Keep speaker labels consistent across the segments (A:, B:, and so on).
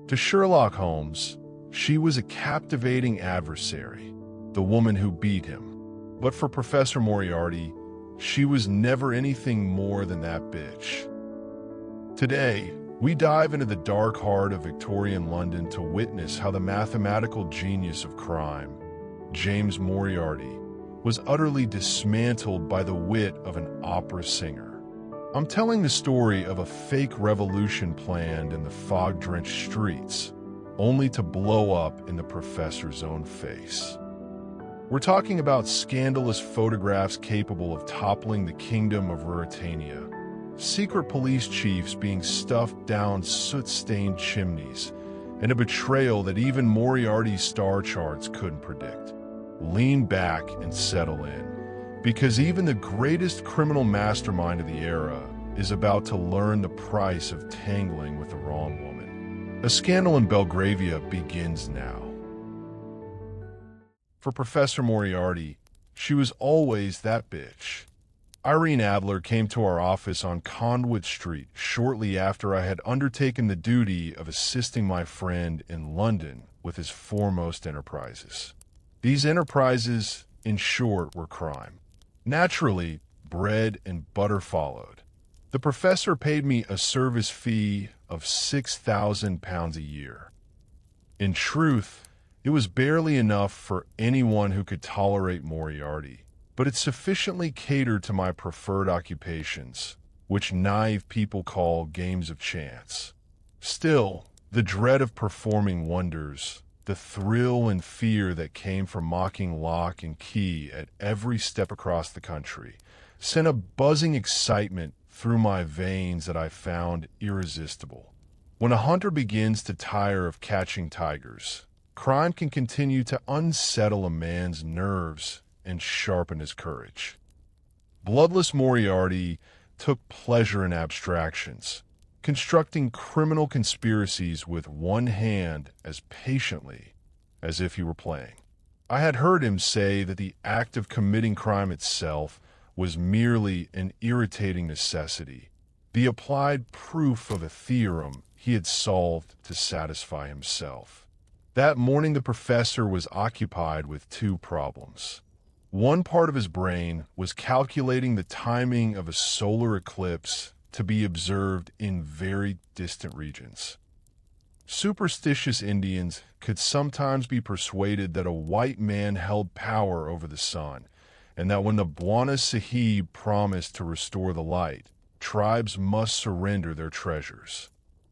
A: To Sherlock Holmes, she was a captivating adversary, the woman who beat him. But for Professor Moriarty, she was never anything more than that bitch. Today, we dive into the dark heart of Victorian London to witness how the mathematical genius of crime, James Moriarty, was utterly dismantled by the wit of an opera singer. I'm telling the story of a fake revolution planned in the fog-drenched streets, only to blow up in the professor's own face. We're talking about scandalous photographs capable of toppling the kingdom of Ruritania, secret police chiefs being stuffed down soot-stained chimneys, and a betrayal that even Moriarty's star charts couldn't predict. Lean back and settle in, because even the greatest criminal mastermind of the era is about to learn the price of tangling with the wrong woman. A scandal in Belgravia begins now. For Professor Moriarty, she was always that bitch. Irene Adler came to our office on Conduit Street shortly after I had undertaken the duty of assisting my friend in London with his foremost enterprises. These enterprises, in short, were crime. Naturally, bread and butter followed. The professor paid me a service fee of £6,000 a year. In truth, it was barely enough for anyone who could tolerate Moriarty, but it sufficiently catered to my preferred occupations, which naive people call games of chance. Still, the dread of performing wonders, the thrill and fear that came from mocking lock and key at every step across the country, sent a buzzing excitement through my veins that I found irresistible. When a hunter begins to tire of catching tigers, crime can continue to unsettle a man's nerves and sharpen his courage. Bloodless Moriarty took pleasure in abstractions, constructing criminal conspiracies with one hand as patiently as if he were playing. I had heard him say that the act of committing crime itself was merely an irritating necessity, the applied proof of a theorem he had solved to satisfy himself. That morning the professor was occupied with two problems. One part of his brain was calculating the timing of a solar eclipse to be observed in very distant regions. Superstitious Indians could sometimes be persuaded that a white man held power over the sun, and that when the Bwana Sahib promised to restore the light, tribes must surrender their treasures.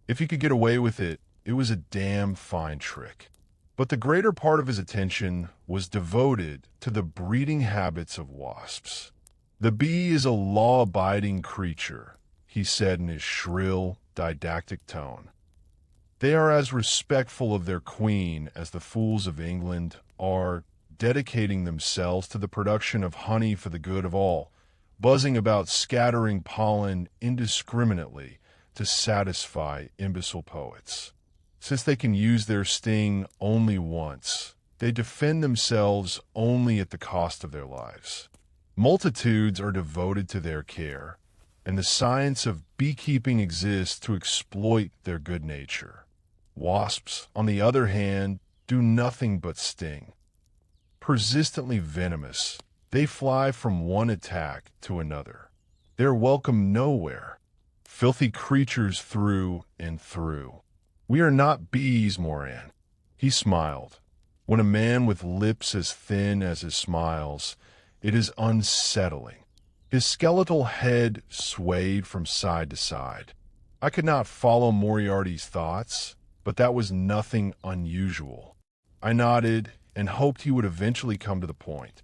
A: If he could get away with it, it was a damn fine trick. But the greater part of his attention was devoted to the breeding habits of wasps. The bee is a law-abiding creature, he said in his shrill, didactic tone. They are as respectful of their queen as the fools of England are, dedicating themselves to the production of honey for the good of all, buzzing about scattering pollen indiscriminately to satisfy imbecile poets. Since they can use their sting only once, they defend themselves only at the cost of their lives. Multitudes are devoted to their care, and the science of beekeeping exists to exploit their good nature. Wasps, on the other hand, do nothing but sting. Persistently venomous, they fly from one attack to another. They're welcome nowhere. Filthy creatures through and through. We are not bees, Moran. He smiled. When a man with lips as thin as his smiles, it is unsettling. His skeletal head swayed from side to side. I could not follow Moriarty's thoughts, but that was nothing unusual. I nodded and hoped he would eventually come to the point.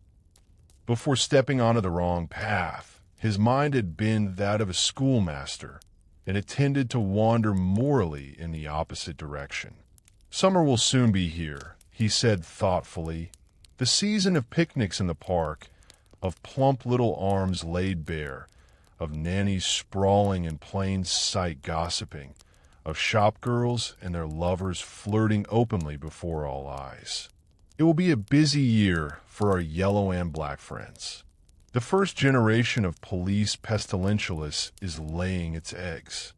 A: Before stepping onto the wrong path, his mind had been that of a schoolmaster, and it tended to wander morally in the opposite direction. Summer will soon be here, he said thoughtfully. The season of picnics in the park, of plump little arms laid bare, of nannies sprawling in plain sight gossiping, of shopgirls and their lovers flirting openly before all eyes. It will be a busy year for our yellow and black friends. The first generation of police pestilentialists is laying its eggs.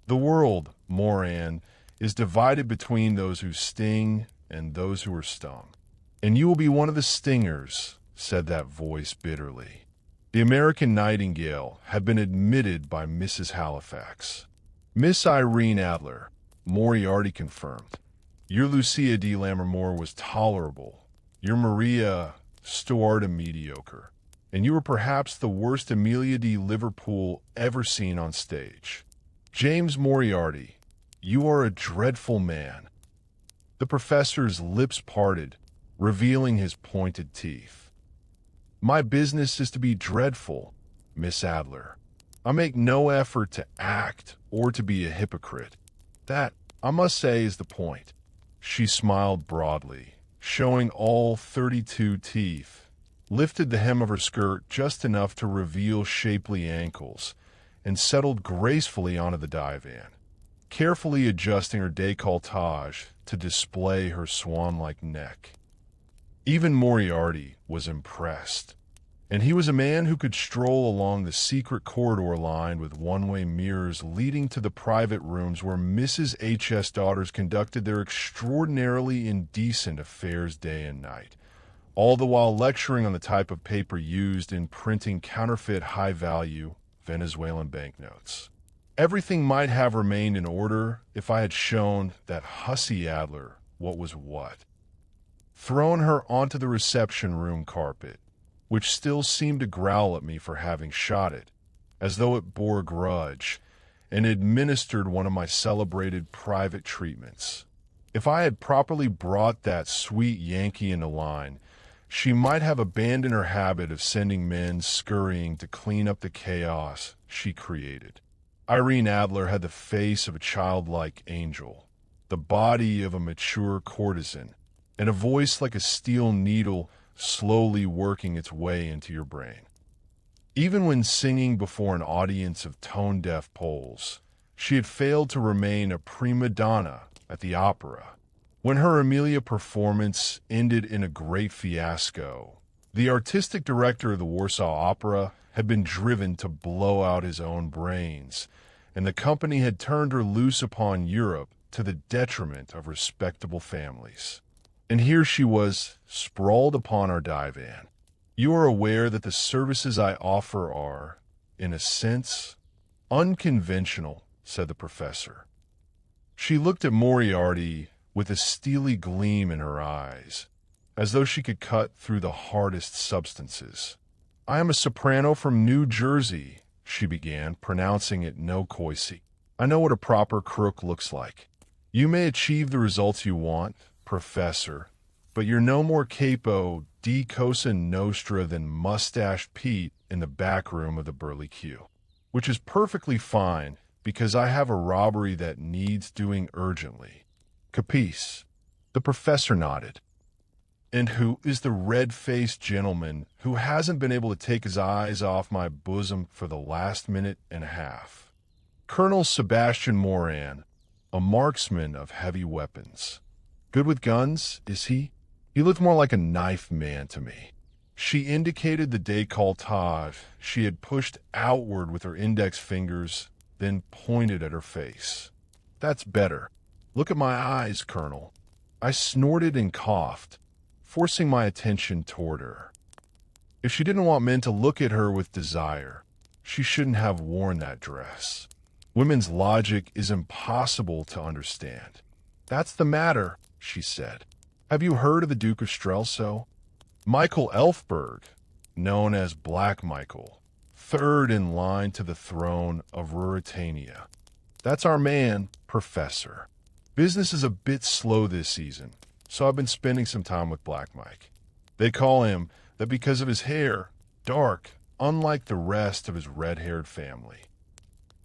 A: The world, Moran, is divided between those who sting and those who are stung. And you will be one of the stingers, said that voice bitterly. The American Nightingale had been admitted by Mrs. Halifax. Miss Irene Adler, Moriarty confirmed. Your Lucia de Lammermoor was tolerable. Your Maria Stuart mediocre. And you were perhaps the worst Amelia de Liverpool ever seen on stage. James Moriarty, you are a dreadful man. The professor's lips parted, revealing his pointed teeth. My business is to be dreadful, Miss Adler. I make no effort to act or to be a hypocrite. That, I must say, is the point. She smiled broadly, showing all 32 teeth, lifted the hem of her skirt just enough to reveal shapely ankles, and settled gracefully onto the divan, carefully adjusting her décolletage to display her swan-like neck. Even Moriarty was impressed, and he was a man who could stroll along the secret corridor lined with one-way mirrors leading to the private rooms where Mrs. H.S. daughters conducted their extraordinarily indecent affairs day and night, all the while lecturing on the type of paper used in printing counterfeit high-value Venezuelan banknotes. Everything might have remained in order if I had shown that hussy Adler what was what. Thrown her onto the reception room carpet, which still seemed to growl at me for having shot it, as though it bore a grudge, and administered one of my celebrated private treatments. If I had properly brought that sweet Yankee into line, she might have abandoned her habit of sending men scurrying to clean up the chaos she created. Irene Adler had the face of a childlike angel, the body of a mature courtesan, and a voice like a steel needle slowly working its way into your brain. Even when singing before an audience of tone-deaf Poles, she had failed to remain a prima donna at the opera. When her Amelia performance ended in a great fiasco, the artistic director of the Warsaw Opera had been driven to blow out his own brains, and the company had turned her loose upon Europe to the detriment of respectable families. And here she was, sprawled upon our divan. You are aware that the services I offer are, in a sense, unconventional, said the professor. She looked at Moriarty with a steely gleam in her eyes, as though she could cut through the hardest substances. I am a soprano from New Jersey, she began, pronouncing it no coisy. I know what a proper crook looks like. You may achieve the results you want, Professor, but you're no more capo di Cosa Nostra than Mustached Pete in the back room of the Burley Q, which is perfectly fine because I have a robbery that needs doing urgently. Capice? The professor nodded. And who is the red-faced gentleman who hasn't been able to take his eyes off my bosom for the last minute and a half? Colonel Sebastian Moran, a marksman of heavy weapons. Good with guns, is he? He looked more like a knife man to me. She indicated the décolletage she had pushed outward with her index fingers, then pointed at her face. That's better. Look at my eyes, Colonel. I snorted and coughed, forcing my attention toward her. If she didn't want men to look at her with desire, she shouldn't have worn that dress. Women's logic is impossible to understand. That's the matter, she said. Have you heard of the Duke of Strelso? Michael Elfberg, known as Black Michael, third in line to the throne of Ruritania. That's our man, Professor. Business is a bit slow this season, so I've been spending some time with Black Mike. They call him that because of his hair, dark, unlike the rest of his red-haired family.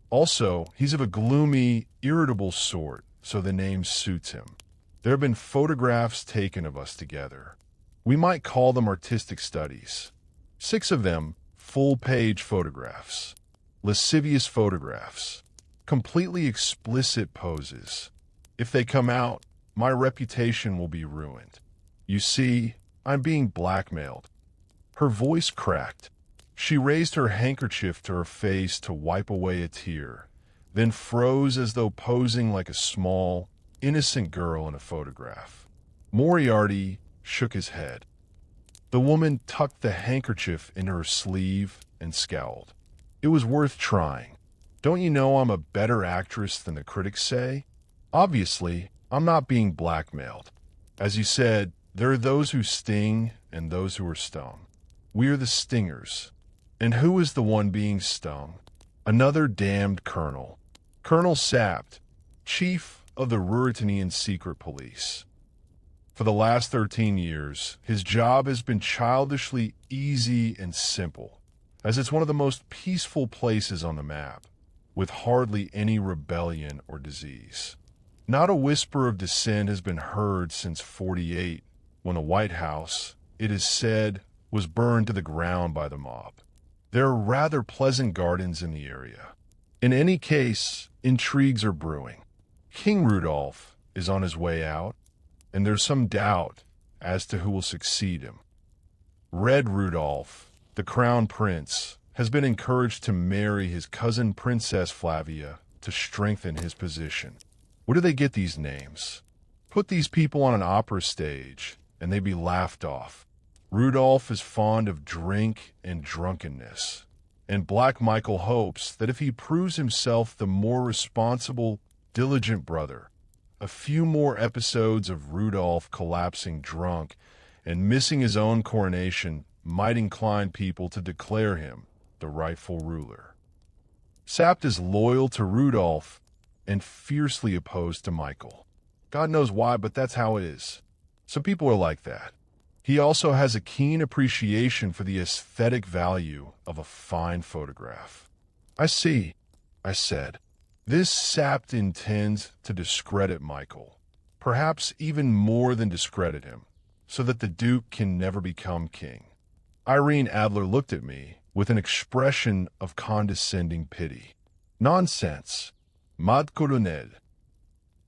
A: Also, he's of a gloomy, irritable sort, so the name suits him. There have been photographs taken of us together. We might call them artistic studies. 6 of them, full-page photographs. Lascivious photographs. Completely explicit poses. If they come out, my reputation will be ruined. You see, I'm being blackmailed. Her voice cracked. She raised her handkerchief to her face to wipe away a tear, then froze as though posing like a small, innocent girl in a photograph. Moriarty shook his head. The woman tucked the handkerchief into her sleeve and scowled. It was worth trying. Don't you know I'm a better actress than the critics say? Obviously, I'm not being blackmailed. As you said, there are those who sting and those who are stung. We are the stingers. And who is the one being stung? Another damned colonel. Colonel Sapt, chief of the Ruritanian secret police. For the last 13 years, his job has been childishly easy and simple, as it's one of the most peaceful places on the map, with hardly any rebellion or disease. Not a whisper of dissent has been heard since '48, when the White House, it is said, was burned to the ground by the mob. There are rather pleasant gardens in the area. In any case, intrigues are brewing. King Rudolph is on his way out, and there's some doubt as to who will succeed him. Red Rudolph, the crown prince, has been encouraged to marry his cousin Princess Flavia to strengthen his position. Where do they get these names? Put these people on an opera stage, and they'd be laughed off. Rudolph is fond of drink and drunkenness, and Black Michael hopes that if he proves himself the more responsible, diligent brother, a few more episodes of Rudolph collapsing drunk and missing his own coronation might incline people to declare him the rightful ruler. Sapt is loyal to Rudolph and fiercely opposed to Michael. God knows why, but that's how it is. Some people are like that. He also has a keen appreciation for the aesthetic value of a fine photograph. I see, I said. This Sapt intends to discredit Michael, perhaps even more than discredit him, so that the Duke can never become king. Irene Adler looked at me with an expression of condescending pity. Nonsense. Mad colonel.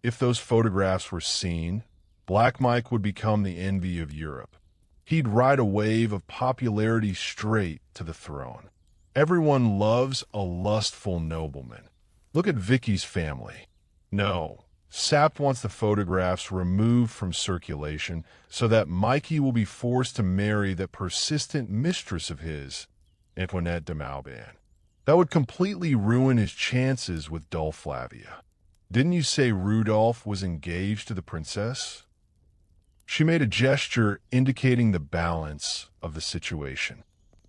A: If those photographs were seen, Black Mike would become the envy of Europe. He'd ride a wave of popularity straight to the throne. Everyone loves a lustful nobleman. Look at Vicky's family. No, Sapt wants the photographs removed from circulation so that Mikey will be forced to marry that persistent mistress of his, Antoinette de Malban. That would completely ruin his chances with dull Flavia. Didn't you say Rudolph was engaged to the princess? She made a gesture indicating the balance of the situation.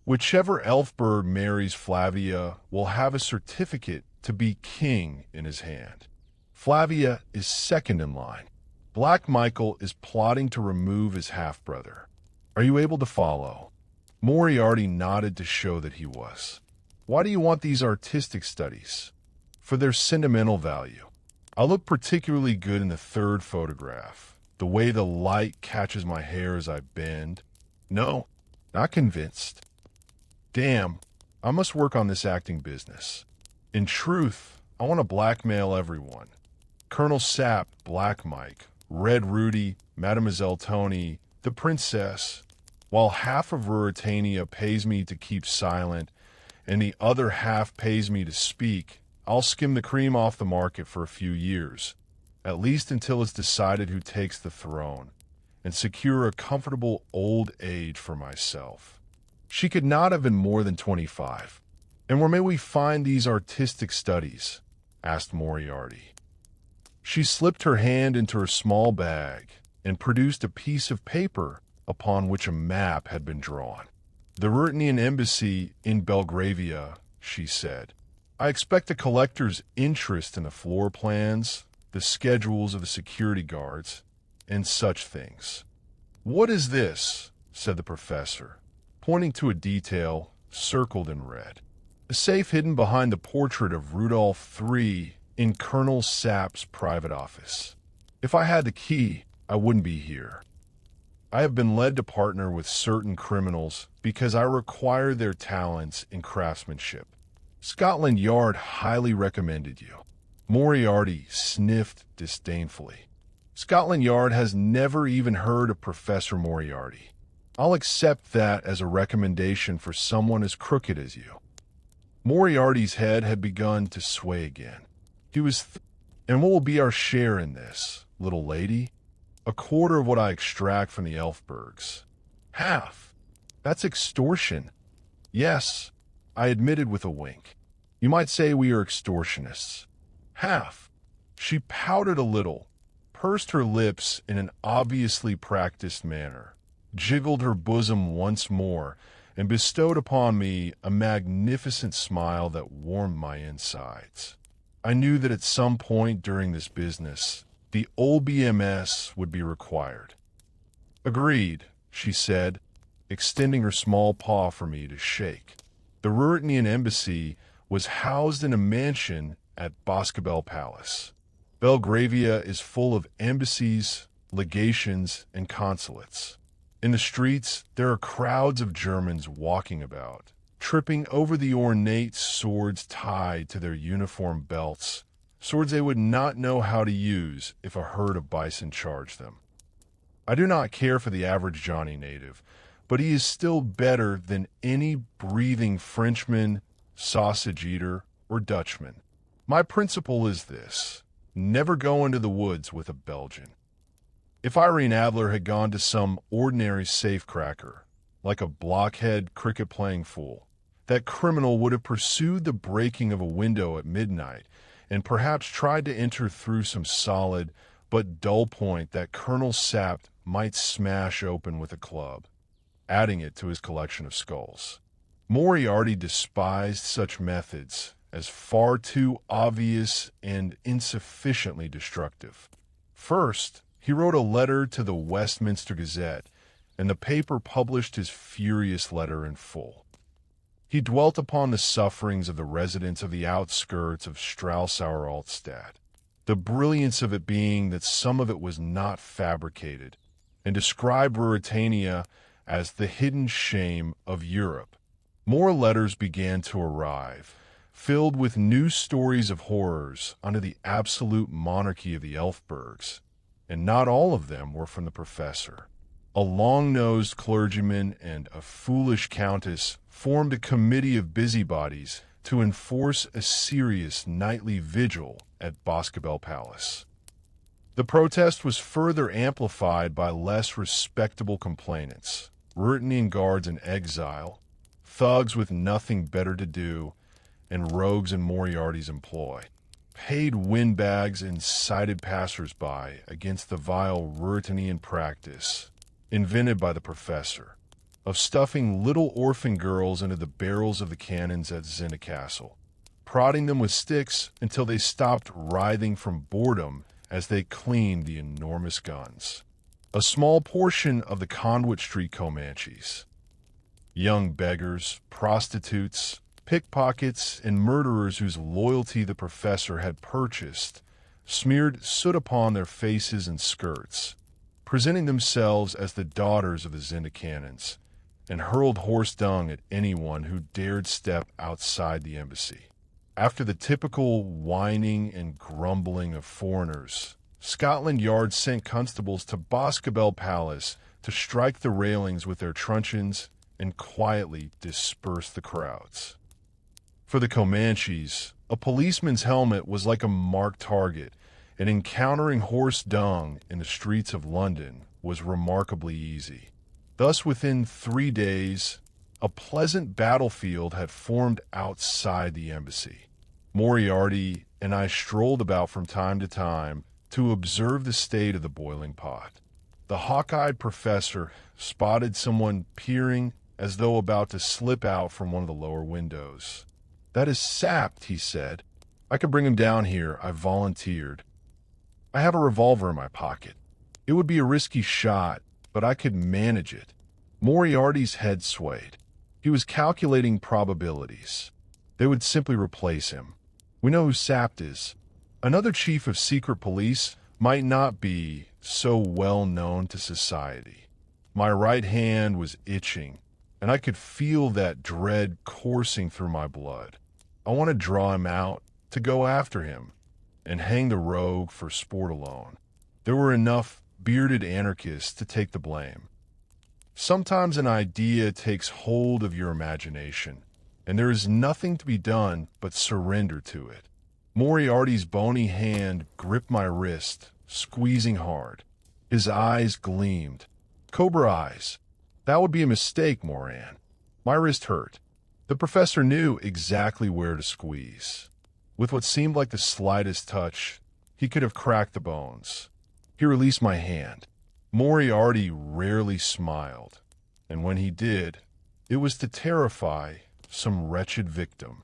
A: Whichever elf bird marries Flavia will have a certificate to be king in his hand. Flavia is second in line. Black Michael is plotting to remove his half-brother. Are you able to follow? Moriarty nodded to show that he was. Why do you want these artistic studies? For their sentimental value. I look particularly good in the third photograph. The way the light catches my hair as I bend. No, not convinced. Damn, I must work on this acting business. In truth, I want to blackmail everyone. Colonel Sapt, Black Mike, Red Rudy, Mademoiselle Tony, the princess. While half of Ruritania pays me to keep silent and the other half pays me to speak, I'll skim the cream off the market for a few years, at least until it's decided who takes the throne, and secure a comfortable old age for myself. She could not have been more than 25. And where may we find these artistic studies? Asked Moriarty. She slipped her hand into her small bag and produced a piece of paper upon which a map had been drawn. The Ruritanian embassy in Belgravia, she said. I expect a collector's interest in the floor plans, the schedules of the security guards, and such things. What is this? Said the professor, pointing to a detail circled in red. A safe hidden behind the portrait of Rudolph III in Colonel Sapt's private office. If I had the key, I wouldn't be here. I have been led to partner with certain criminals because I require their talents in craftsmanship. Scotland Yard highly recommended you. Moriarty sniffed disdainfully. Scotland Yard has never even heard of Professor Moriarty. I'll accept that as a recommendation for someone as crooked as you. Moriarty's head had begun to sway again. He was and what will be our share in this? little lady. A quarter of what I extract from the Elfbergs. Half. That's extortion. Yes, I admitted with a wink. You might say we are extortionists. Half. She pouted a little, pursed her lips in an obviously practiced manner, jiggled her bosom once more, and bestowed upon me a magnificent smile that warmed my insides. I knew that at some point during this business, the old BMS would be required. Agreed, she said, extending her small paw for me to shake. The Ruritanian embassy was housed in a mansion at Boscobel Palace. Belgravia is full of embassies, legations, and consulates. In the streets, there are crowds of Germans walking about, tripping over the ornate swords tied to their uniform belts, swords they would not know how to use if a herd of bison charged them. I do not care for the average Johnny native, but he is still better than any breathing Frenchman, sausage eater, or Dutchman. My principle is this: never go into the woods with a Belgian. If Irene Adler had gone to some ordinary safecracker, like a blockhead cricket-playing fool, that criminal would have pursued the breaking of a window at midnight and perhaps tried to enter through some solid but dull point that Colonel Sapt might smash open with a club, adding it to his collection of skulls. Moriarty despised such methods as far too obvious and insufficiently destructive. First, he wrote a letter to the Westminster Gazette, and the paper published his furious letter in full. He dwelt upon the sufferings of the residents of the outskirts of Strelsauer-Altstadt, the brilliance of it being that some of it was not fabricated, and described Ruritania as the hidden shame of Europe. More letters began to arrive, filled with new stories of horrors under the absolute monarchy of the Elfbergs, and not all of them were from the professor. A long-nosed clergyman and a foolish countess formed a committee of busybodies to enforce a serious nightly vigil at Boscobel Palace. The protest was further amplified by less respectable complainants, Ruritanian guards in exile, thugs with nothing better to do, and rogues in Moriarty's employ. Paid windbags incited passers-by against the vile Ruritanian practice, invented by the professor, of stuffing little orphan girls into the barrels of the cannons at Zenda Castle, prodding them with sticks until they stopped writhing from boredom as they cleaned the enormous guns. A small portion of the Conduit Street Comanches, young beggars, prostitutes, pickpockets, and murderers whose loyalty the professor had purchased, smeared soot upon their faces and skirts, presenting themselves as the daughters of the Zenda cannons, and hurled horse dung at anyone who dared step outside the embassy. After the typical whining and grumbling of foreigners, Scotland Yard sent constables to Boscobel Palace to strike the railings with their truncheons and quietly disperse the crowds. For the Comanches, a policeman's helmet was like a marked target, and encountering horse dung in the streets of London was remarkably easy. Thus, within 3 days, a pleasant battlefield had formed outside the embassy. Moriarty and I strolled about from time to time to observe the state of the boiling pot. The hawk-eyed professor spotted someone peering as though about to slip out from one of the lower windows. "That is Sapt," he said. "I could bring him down here," I volunteered. "I have a revolver in my pocket. It would be a risky shot, but I could manage it." Moriarty's head swayed. He was calculating probabilities. They would simply replace him. We know who Sapt is. Another chief of secret police might not be so well known to society. My right hand was itching, and I could feel that dread coursing through my blood. I want to draw him out, to go after him, and hang the rogue for sport alone. There were enough bearded anarchists to take the blame. Sometimes an idea takes hold of your imagination, and there is nothing to be done but surrender to it. Moriarty's bony hand gripped my wrist, squeezing hard. His eyes gleamed. Cobra eyes. That would be a mistake, Moran. My wrist hurt. The professor knew exactly where to squeeze. With what seemed like the slightest touch, he could have cracked the bones. He released my hand. Moriarty rarely smiled, and when he did, it was to terrify some wretched victim.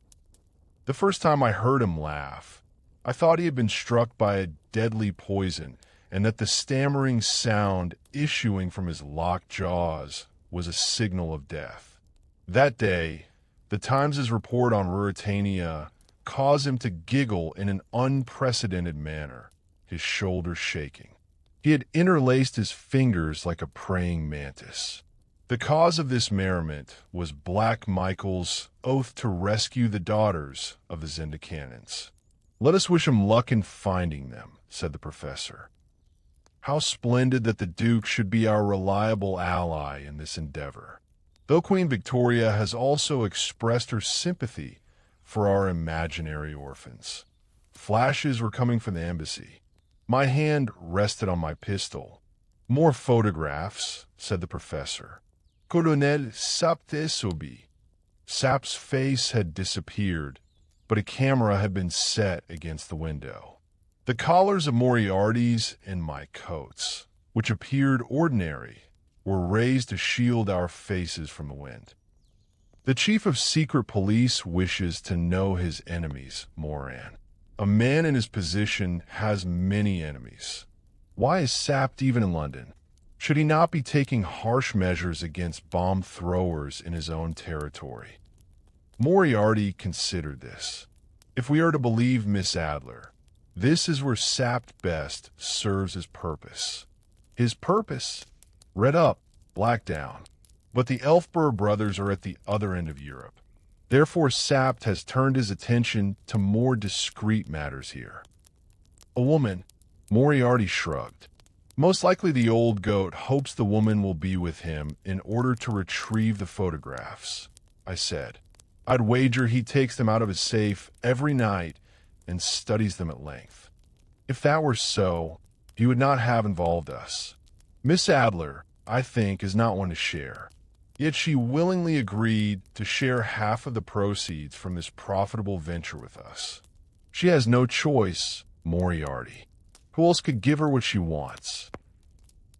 A: The first time I heard him laugh, I thought he had been struck by a deadly poison, and that the stammering sound issuing from his locked jaws was a signal of death. That day, the Times' report on Ruritania caused him to giggle in an unprecedented manner, his shoulders shaking. He had interlaced his fingers like a praying mantis. The cause of this merriment was Black Michael's oath to rescue the daughters of the Zendecanons. "Let us wish him luck in finding them," said the professor. "How splendid that the Duke should be our reliable ally in this endeavor. Though Queen Victoria has also expressed her sympathy for our imaginary orphans." Flashes were coming from the embassy. My hand rested on my pistol. "More photographs," said the professor. "Colonel Sapte Sobi." Sap's face had disappeared, but a camera had been set against the window. The collars of Moriarty's and my coats, which appeared ordinary, were raised to shield our faces from the wind. "The chief of secret police wishes to know his enemies, Moran. A man in his position has many enemies. Why is Sapt even in London? Should he not be taking harsh measures against bomb throwers in his own territory?" Moriarty considered this. If we are to believe Miss Adler, this is where Sapt best serves his purpose. His purpose? Red up, black down. But the Elfborough brothers are at the other end of Europe. Therefore, Sapt has turned his attention to more discreet matters here. "A woman," Moriarty shrugged. "Most likely the old goat hopes the woman will be with him in order to retrieve the photographs," I said. "I'd wager he takes them out of his safe every night and studies them at length. If that were so, he would not have involved us. Miss Adler, I think, is not one to share. Yet she willingly agreed to share half of the proceeds from this profitable venture with us. She has no choice, Moriarty. Who else could give her what she wants?"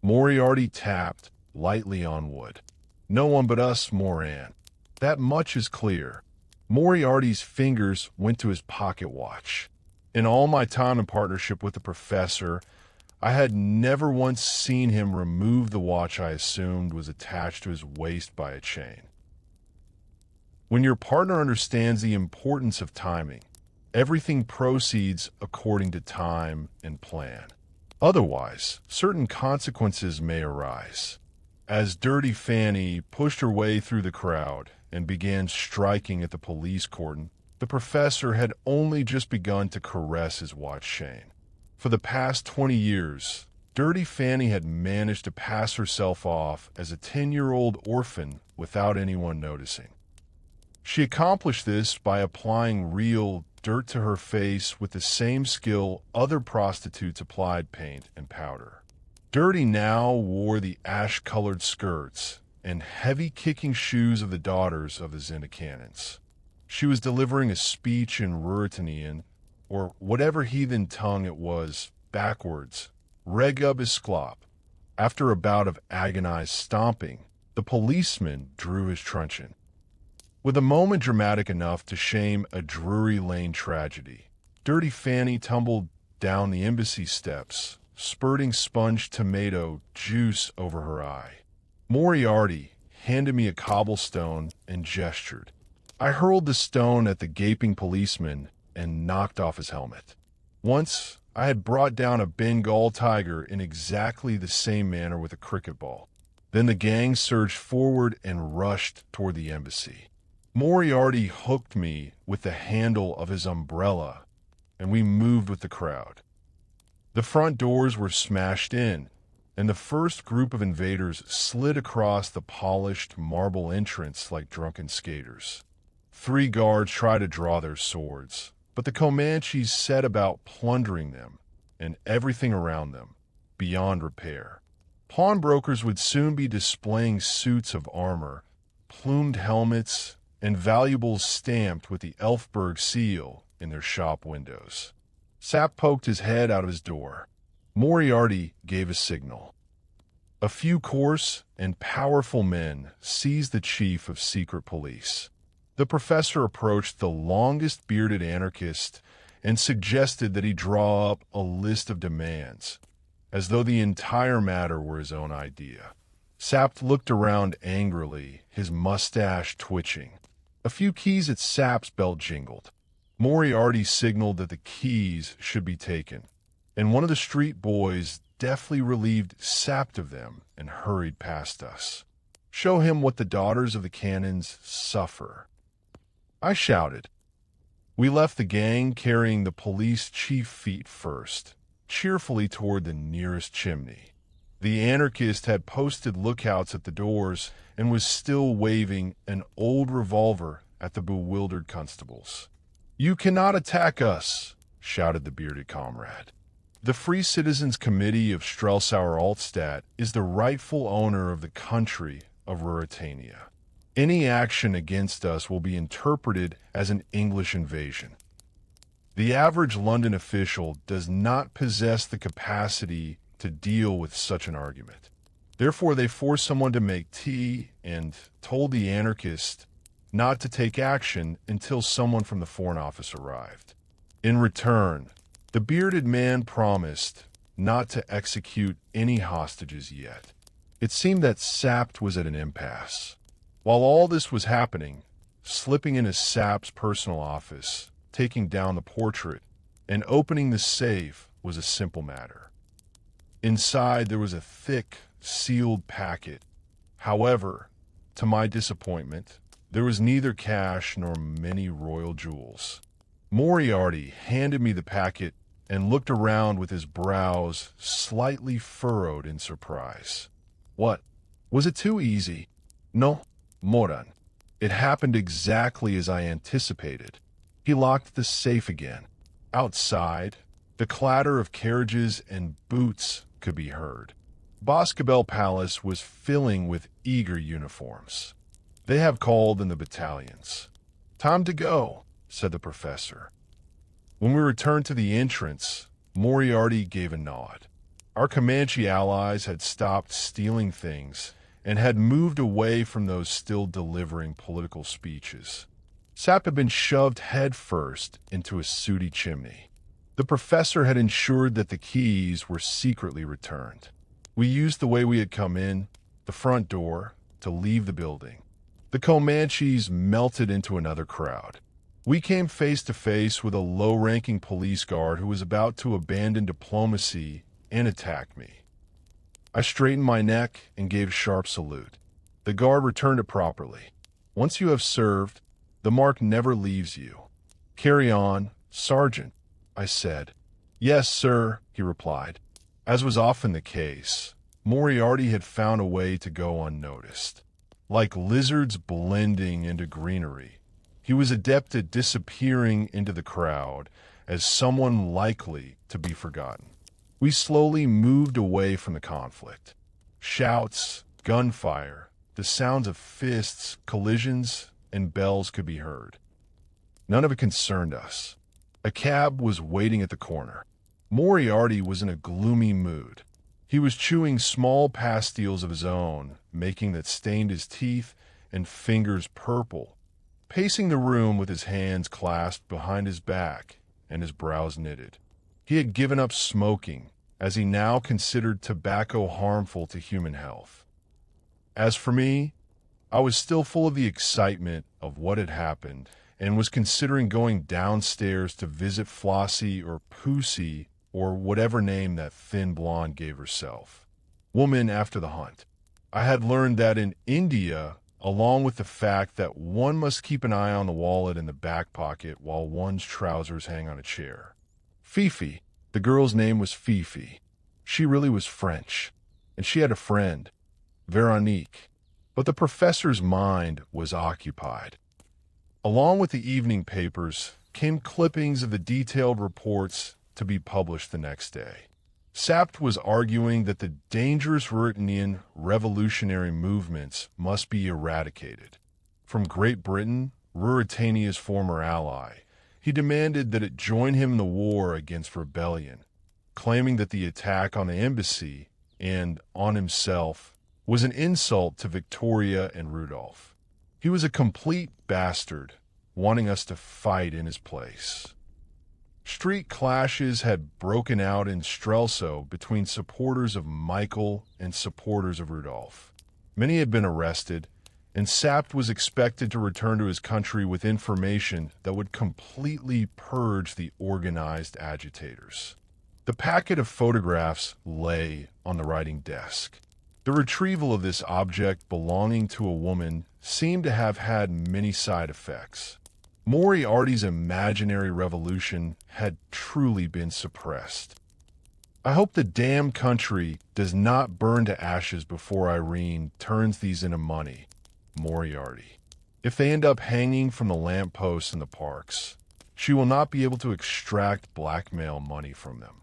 A: Moriarty tapped lightly on wood. "No one but us, Moran. That much is clear." Moriarty's fingers went to his pocket watch. In all my time in partnership with the professor, I had never once seen him remove the watch I assumed was attached to his waist by a chain. When your partner understands the importance of timing, everything proceeds according to time and plan. Otherwise, certain consequences may arise. As Dirty Fanny pushed her way through the crowd and began striking at the police cordon, the professor had only just begun to caress his watch chain. For the past 20 years, Dirty Fanny had managed to pass herself off as a 10-year-old orphan without anyone noticing. She accomplished this by applying real dirt to her face with the same skill other prostitutes applied paint and powder. Dirty now wore the ash-colored skirts and heavy-kicking shoes of the daughters of the Zendecanons. She was delivering a speech in Ruritanian, or whatever heathen tongue it was, backwards, regub isklop. After a bout of agonized stomping, the policeman drew his truncheon. With a moment dramatic enough to shame a Drury Lane tragedy, Dirty Fanny tumbled down the embassy steps, spurting sponge tomato juice over her eye. Moriarty handed me a cobblestone and gestured. I hurled the stone at the gaping policeman and knocked off his helmet. Once, I had brought down a Bengal tiger in exactly the same manner with a cricket ball. Then the gang surged forward and rushed toward the embassy. Moriarty hooked me with the handle of his umbrella, and we moved with the crowd. The front doors were smashed in, and the first group of invaders slid across the polished marble entrance like drunken skaters. 3 guards tried to draw their swords, but the Comanches set about plundering them, and everything around them, beyond repair. Pawnbrokers would soon be displaying suits of armor, plumed helmets, and valuables stamped with the Elfberg seal in their shop windows. Sapp poked his head out of his door. Moriarty gave a signal. A few coarse and powerful men seized the chief of secret police. The professor approached the longest bearded anarchist and suggested that he draw up a list of demands, as though the entire matter were his own idea. Sapp looked around angrily, his mustache twitching. A few keys at Sapp's belt jingled. Moriarty signaled that the keys should be taken, and one of the street boys deftly relieved Sapp of them and hurried past us. "Show him what the daughters of the cannons suffer," I shouted. We left the gang carrying the police chief feet first, cheerfully toward the nearest chimney. The anarchist had posted lookouts at the doors and was still waving an old revolver at the bewildered constables. "You cannot attack us," shouted the bearded comrade. "The Free Citizens Committee of Strelsauer-Altstadt is the rightful owner of the country of Ruritania. Any action against us will be interpreted as an English invasion. The average London official does not possess the capacity to deal with such an argument. Therefore, they forced someone to make tea and told the anarchist not to take action until someone from the Foreign Office arrived. In return, the bearded man promised not to execute any hostages yet. It seemed that Sapp was at an impasse. While all this was happening, slipping into Sapp's personal office, taking down the portrait, and opening the safe was a simple matter. Inside there was a thick, sealed packet. However, to my disappointment, there was neither cash nor many royal jewels. Moriarty handed me the packet and looked around with his brows slightly furrowed in surprise. "What? Was it too easy?" "No, Moran. It happened exactly as I anticipated." He locked the safe again. Outside, the clatter of carriages and boots could be heard. Boscobel Palace was filling with eager uniforms. "They have called in the battalions." "Time to go," said the professor. When we returned to the entrance, Moriarty gave a nod. Our Comanche allies had stopped stealing things and had moved away from those still delivering political speeches. Sapp had been shoved headfirst into a sooty chimney. The professor had ensured that the keys were secretly returned. We used the way we had come in, the front door, to leave the building. The Comanches melted into another crowd. We came face to face with a low-ranking police guard who was about to abandon diplomacy and attack me. I straightened my neck and gave a sharp salute. The guard returned it properly. "Once you have served, the mark never leaves you." "Carry on, Sergeant," I said. "Yes, sir," he replied. As was often the case, Moriarty had found a way to go unnoticed. Like lizards blending into greenery, he was adept at disappearing into the crowd as someone likely to be forgotten. We slowly moved away from the conflict. Shouts, gunfire, the sounds of fists, collisions, and bells could be heard. None of it concerned us. A cab was waiting at the corner. Moriarty was in a gloomy mood. He was chewing small pastilles of his own, making that stained his teeth and fingers purple, pacing the room with his hands clasped behind his back and his brows knitted. He had given up smoking, as he now considered tobacco harmful to human health. As for me, I was still full of the excitement of what had happened and was considering going downstairs to visit Flossie or Pussy or whatever name that thin blonde gave herself. Woman after the hunt. I had learned that in India, along with the fact that one must keep an eye on the wallet in the back pocket while one's trousers hang on a chair. Fifi, the girl's name was Fifi. She really was French, and she had a friend, Veronique. But the professor's mind was occupied. Along with the evening papers came clippings of the detailed reports to be published the next day. Sapt was arguing that the dangerous Ruritanian revolutionary movements must be eradicated. From Great Britain, Ruritania's former ally, he demanded that it join him in the war against rebellion, claiming that the attack on the embassy and on himself was an insult to Victoria and Rudolph. He was a complete bastard, wanting us to fight in his place. Street clashes had broken out in Strelso between supporters of Michael and supporters of Rudolph. Many had been arrested, and Sapt was expected to return to his country with information that would completely purge the organized agitators. The packet of photographs lay on the writing desk. The retrieval of this object belonging to a woman seemed to have had many side effects. Moriarty's imaginary revolution had truly been suppressed. I hope the damn country does not burn to ashes before Irene turns these into money. Moriarty. If they end up hanging from the lampposts in the parks, she will not be able to extract blackmail money from them.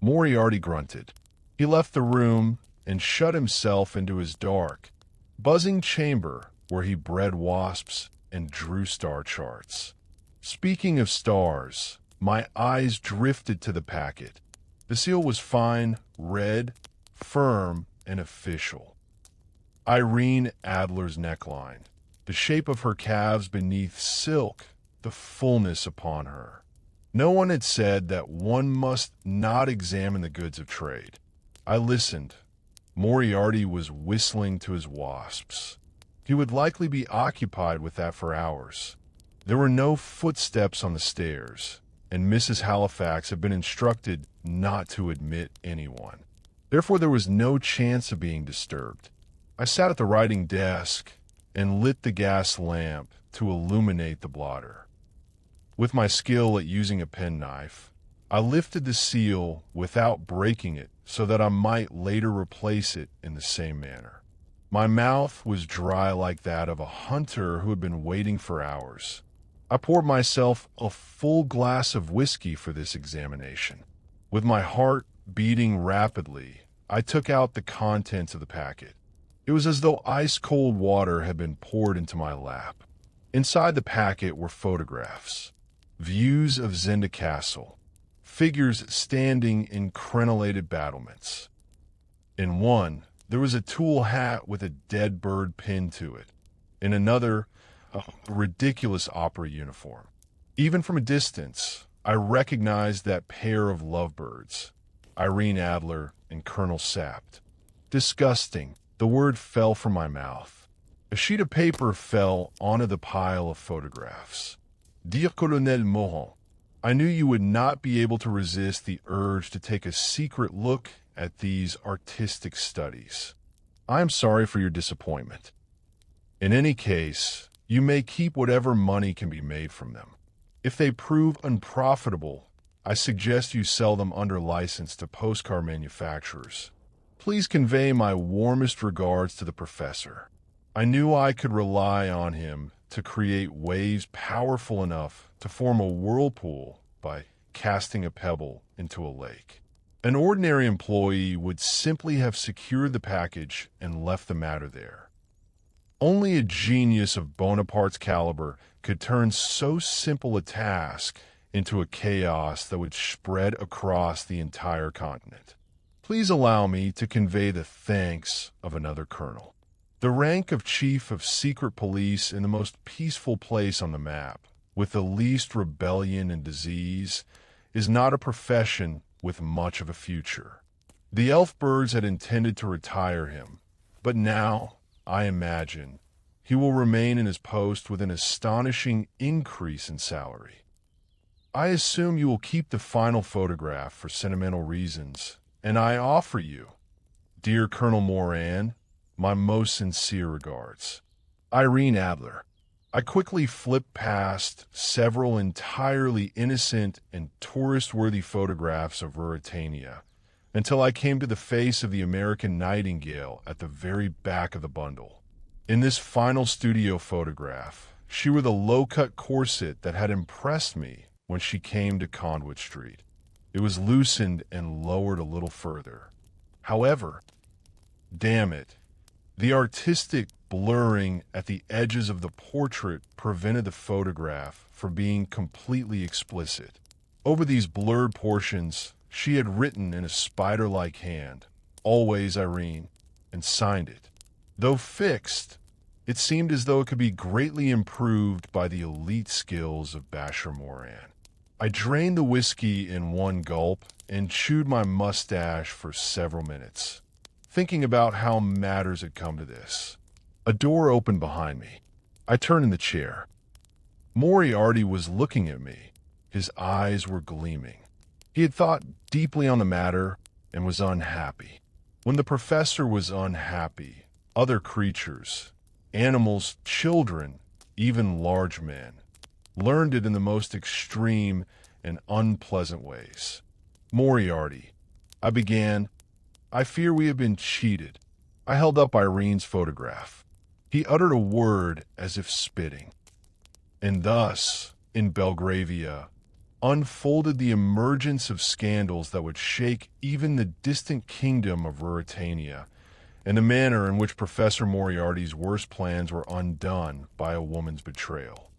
A: Moriarty grunted. He left the room and shut himself into his dark, buzzing chamber where he bred wasps and drew star charts. Speaking of stars, my eyes drifted to the packet. The seal was fine, red, firm, and official. Irene Adler's neckline, the shape of her calves beneath silk, the fullness upon her. No one had said that one must not examine the goods of trade. I listened. Moriarty was whistling to his wasps. He would likely be occupied with that for hours. There were no footsteps on the stairs, and Mrs. Halifax had been instructed not to admit anyone. Therefore, there was no chance of being disturbed. I sat at the writing desk and lit the gas lamp to illuminate the blotter. With my skill at using a penknife, I lifted the seal without breaking it so that I might later replace it in the same manner. My mouth was dry like that of a hunter who had been waiting for hours. I poured myself a full glass of whiskey for this examination. With my heart beating rapidly, I took out the contents of the packet. It was as though ice-cold water had been poured into my lap. Inside the packet were photographs, views of Zenda Castle, figures standing in crenellated battlements. In one, there was a tulle hat with a dead bird pinned to it. In another, a ridiculous opera uniform. Even from a distance, I recognized that pair of lovebirds, Irene Adler and Colonel Sapt. Disgusting. The word fell from my mouth. A sheet of paper fell onto the pile of photographs. Dear Colonel Moran, I knew you would not be able to resist the urge to take a secret look at these artistic studies. I am sorry for your disappointment. In any case, you may keep whatever money can be made from them. If they prove unprofitable, I suggest you sell them under license to postcard manufacturers. Please convey my warmest regards to the professor. I knew I could rely on him to create waves powerful enough to form a whirlpool by casting a pebble into a lake. An ordinary employee would simply have secured the package and left the matter there. Only a genius of Bonaparte's caliber could turn so simple a task into a chaos that would spread across the entire continent. Please allow me to convey the thanks of another colonel. The rank of chief of secret police in the most peaceful place on the map, with the least rebellion and disease, is not a profession with much of a future. The Elfbergs had intended to retire him, but now, I imagine, he will remain in his post with an astonishing increase in salary. I assume you will keep the final photograph for sentimental reasons, and I offer you, dear Colonel Moran, my most sincere regards. Irene Adler. I quickly flipped past several entirely innocent and tourist-worthy photographs of Ruritania until I came to the face of the American Nightingale at the very back of the bundle. In this final studio photograph, she wore the low-cut corset that had impressed me when she came to Conduit Street. It was loosened and lowered a little further. However, damn it, the artistic blurring at the edges of the portrait prevented the photograph from being completely explicit. Over these blurred portions, she had written in a spider-like hand, "Always Irene," and signed it. Though fixed, it seemed as though it could be greatly improved by the elite skills of Professor Moran. I drained the whiskey in one gulp and chewed my mustache for several minutes, thinking about how matters had come to this. A door opened behind me. I turned in the chair. Moriarty was looking at me. His eyes were gleaming. He had thought deeply on the matter and was unhappy. When the professor was unhappy, other creatures, animals, children, even large men, learned it in the most extreme and unpleasant ways. "Moriarty," I began, "I fear we have been cheated." I held up Irene's photograph. He uttered a word as if spitting. And thus, in Belgravia, unfolded the emergence of scandals that would shake even the distant kingdom of Ruritania, and the manner in which Professor Moriarty's worst plans were undone by a woman's betrayal.